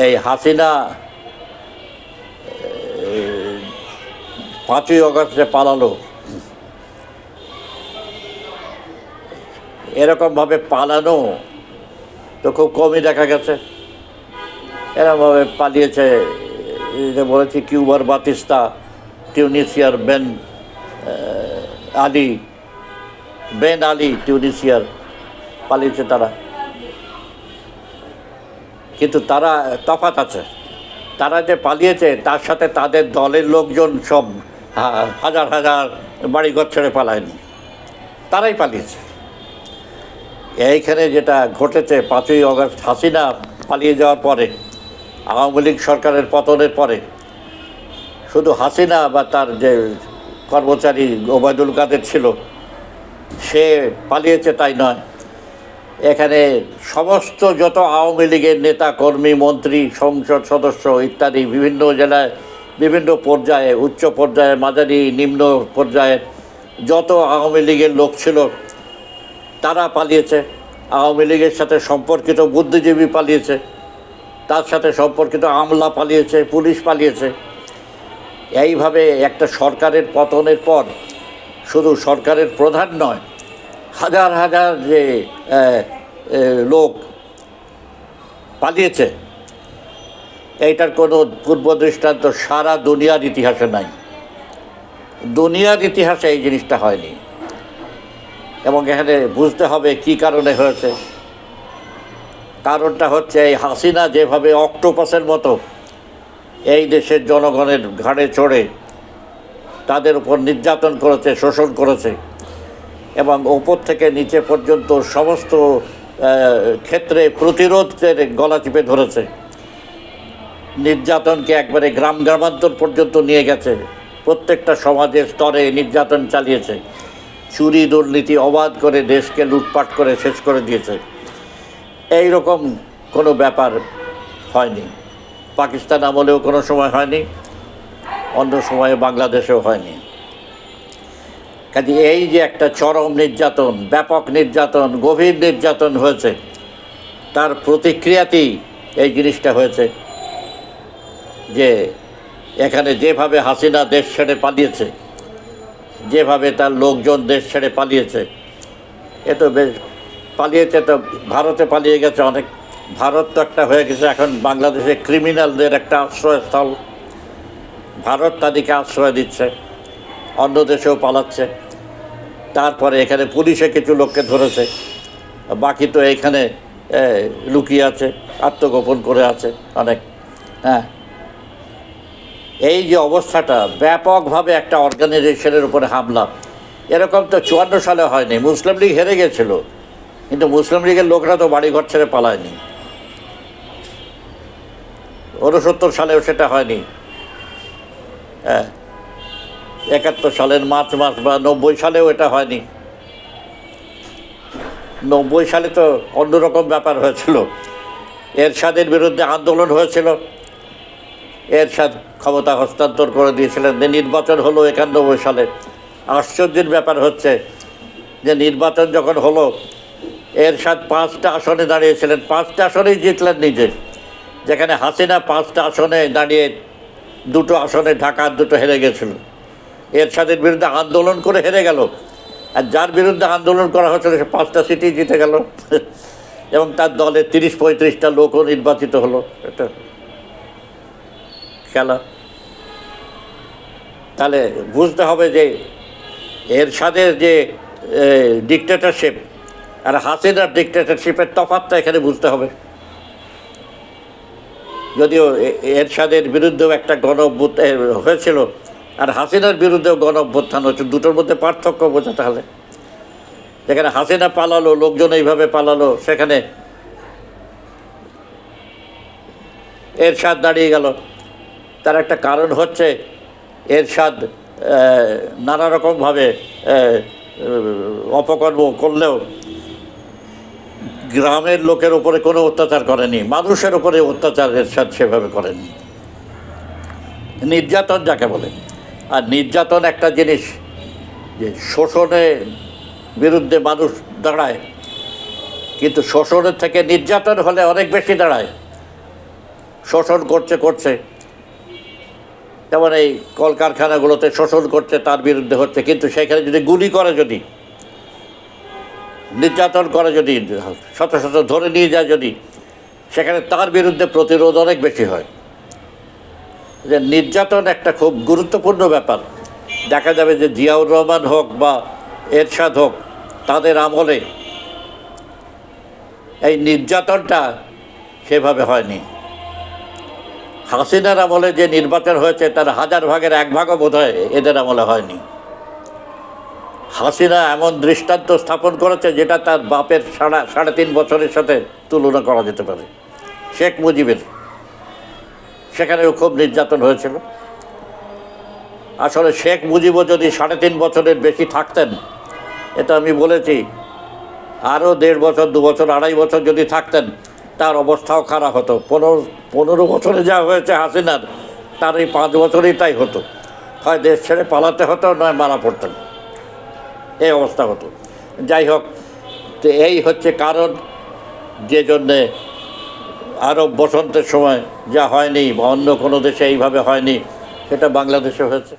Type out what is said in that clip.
এই হাসিনা 5ই অগস্টে পালালো, এরকমভাবে পালানো তো খুব কমই দেখা গেছে। এরকমভাবে পালিয়েছে, বলেছি কিউবার বাতিস্তা, টিউনিসিয়ার বেন আলী টিউনিসিয়ার পালিয়েছে তারা। কিন্তু তারা তফাৎ আছে, তারা যে পালিয়েছে তার সাথে তাদের দলের লোকজন সব হাজার হাজার বাড়িঘর ছেড়ে পালায়নি, তারাই পালিয়েছে। এইখানে যেটা ঘটেছে 5ই অগস্ট হাসিনা পালিয়ে যাওয়ার পরে, আওয়ামী লীগ সরকারের পতনের পরে, শুধু হাসিনা বা তার যে কর্মচারী ওবায়দুল কাদের ছিল সে পালিয়েছে তাই নয়, এখানে সমস্ত যত আওয়ামী লীগের নেতা কর্মী মন্ত্রী সংসদ সদস্য ইত্যাদি বিভিন্ন জেলায় বিভিন্ন পর্যায়ে, উচ্চ পর্যায়ে, মাঝারি নিম্ন পর্যায়ে যত আওয়ামী লীগের লোক ছিল তারা পালিয়েছে। আওয়ামী লীগের সাথে সম্পর্কিত বুদ্ধিজীবী পালিয়েছে, তার সাথে সম্পর্কিত আমলা পালিয়েছে, পুলিশ পালিয়েছে। এইভাবে একটা সরকারের পতনের পর শুধু সরকারের প্রধান নয়, হাজার হাজার যে লোক পালিয়েছে, এইটার কোনো পূর্ব দৃষ্টান্ত সারা দুনিয়ার ইতিহাসে নাই। দুনিয়ার ইতিহাসে এই জিনিসটা হয়নি। এবং এখানে বুঝতে হবে কী কারণে হয়েছে। কারণটা হচ্ছে এই হাসিনা যেভাবে অক্টোপাসের মতো এই দেশের জনগণের ঘাড়ে চড়ে তাদের উপর নির্যাতন করেছে, শোষণ করেছে, এবং ওপর থেকে নিচে পর্যন্ত সমস্ত ক্ষেত্রে প্রতিরোধের গলা চিপে ধরেছে, নির্যাতনকে একবারে গ্রামান্তর পর্যন্ত নিয়ে গেছে, প্রত্যেকটা সমাজের স্তরে নির্যাতন চালিয়েছে, চুরি দুর্নীতি অবাধ করে দেশকে লুটপাট করে শেষ করে দিয়েছে। এই রকম কোনো ব্যাপার হয়নি, পাকিস্তান আমলেও কোনো সময় হয়নি, অন্য সময়ে বাংলাদেশেও হয়নি। কাজে এই যে একটা চরম নির্যাতন, ব্যাপক নির্যাতন, গভীর নির্যাতন হয়েছে, তার প্রতিক্রিয়াতেই এই জিনিসটা হয়েছে যে এখানে যেভাবে হাসিনা দেশ ছেড়ে পালিয়েছে, যেভাবে তার লোকজন দেশ ছেড়ে পালিয়েছে, এ তো বেশ পালিয়েছে, তো ভারতে পালিয়ে গেছে অনেক। ভারত তো একটা হয়ে গেছে এখন বাংলাদেশে ক্রিমিনালদের একটা আশ্রয়স্থল। ভারত তাদেরকে আশ্রয় দিচ্ছে, অন্য দেশেও পালাচ্ছে। তারপরে এখানে পুলিশে কিছু লোককে ধরেছে, বাকি তো এখানে লুকিয়ে আছে, আত্মগোপন করে আছে অনেক। হ্যাঁ, এই যে অবস্থাটা, ব্যাপকভাবে একটা অর্গানাইজেশনের উপরে হামলা, এরকম তো 54 সালে হয়নি। মুসলিম লীগ হেরে গেছিল, কিন্তু মুসলিম লীগের লোকরা তো বাড়িঘর ছেড়ে পালায়নি। 69 সালেও সেটা হয়নি, 71 সালের মার্চ মাস বা 90 সালেও এটা হয়নি। 90 সালে তো অন্যরকম ব্যাপার হয়েছিল, এরশাদের বিরুদ্ধে আন্দোলন হয়েছিল, এরশাদ ক্ষমতা হস্তান্তর করে দিয়েছিলেন, নির্বাচন হলো 91 সালে। আশ্চর্যের ব্যাপার হচ্ছে যে নির্বাচন যখন হলো, এরশাদ 5টা আসনে দাঁড়িয়েছিলেন, 5টা আসনেই জিতলেন নিজে, যেখানে হাসিনা 5টা আসনে দাঁড়িয়ে 2টো আসনে ঢাকার 2টো হেরে গেছিল। এরশাদের বিরুদ্ধে আন্দোলন করে হেরে গেল, আর যার বিরুদ্ধে আন্দোলন করা হচ্ছিল সে 5টা সিটেই জিতে গেল, এবং তার দলে 30-35টা লোকও নির্বাচিত হলো। এটা খেলা। তাহলে বুঝতে হবে যে এরশাদের যে ডিক্টেটরশিপ আর হাসিনার ডিক্টেটরশিপের তফাৎটা এখানে বুঝতে হবে। যদিও এরশাদের বিরুদ্ধেও একটা গণ-অভ্যুত্থান হয়েছিল, আর হাসিনার বিরুদ্ধেও গণ-অভ্যুত্থান হচ্ছে, দুটোর মধ্যে পার্থক্য বোঝাতে হবে। যেখানে হাসিনা পালালো, লোকজন এইভাবে পালালো, সেখানে এরশাদ দাঁড়িয়ে গেল। তার একটা কারণ হচ্ছে এরশাদ নানা রকমভাবে অপকর্ম করলেও গ্রামের লোকের উপরে কোনো অত্যাচার করেনি, মানুষের উপরে অত্যাচার এরশাদ সেভাবে করেনি। নির্যাতন যাকে বলে, আর নির্যাতন একটা জিনিস যে শোষণের বিরুদ্ধে মানুষ দাঁড়ায়, কিন্তু শোষণের থেকে নির্যাতন হলে অনেক বেশি দাঁড়ায়। শোষণ করছে যেমন এই কলকারখানাগুলোতে শোষণ করছে, তার বিরুদ্ধে হচ্ছে, কিন্তু সেখানে যদি গুলি করে, যদি নির্যাতন করে, যদি শত শত ধরে নিয়ে যায়, যদি সেখানে তার বিরুদ্ধে প্রতিরোধ অনেক বেশি হয়। যে নির্যাতন একটা খুব গুরুত্বপূর্ণ ব্যাপার। দেখা যাবে যে জিয়াউর রহমান হোক বা এরশাদ হোক, তাদের আমলে এই নির্যাতনটা সেভাবে হয়নি। হাসিনার আমলে যে নির্বাচন হয়েছে তার 1000 ভাগের 1 ভাগও বোধ হয় এদের আমলে হয়নি। হাসিনা এমন দৃষ্টান্ত স্থাপন করেছে যেটা তার বাপের 3.5 বছরের সাথে তুলনা করা যেতে পারে। শেখ মুজিবের সেখানেও খুব নির্যাতন হয়েছিল। আসলে শেখ মুজিবও যদি 3.5 বছরের বেশি থাকতেন, এটা আমি বলেছি, আরও 1.5 বছর, 2 বছর, 2.5 বছর যদি থাকতেন, তার অবস্থাও খারাপ হতো। 15 বছরে যা হয়েছে হাসিনার, তার এই 5 বছরেই তাই হতো। হয় দেশ ছেড়ে পালাতে হতো, নয় মারা পড়তেন, এই অবস্থা হতো। যাই হোক, তো এই হচ্ছে কারণ যে জন্যে আরব বসন্তের সময় যা হয়নি বা অন্য কোনো দেশে এইভাবে হয়নি, সেটা বাংলাদেশে হয়েছে।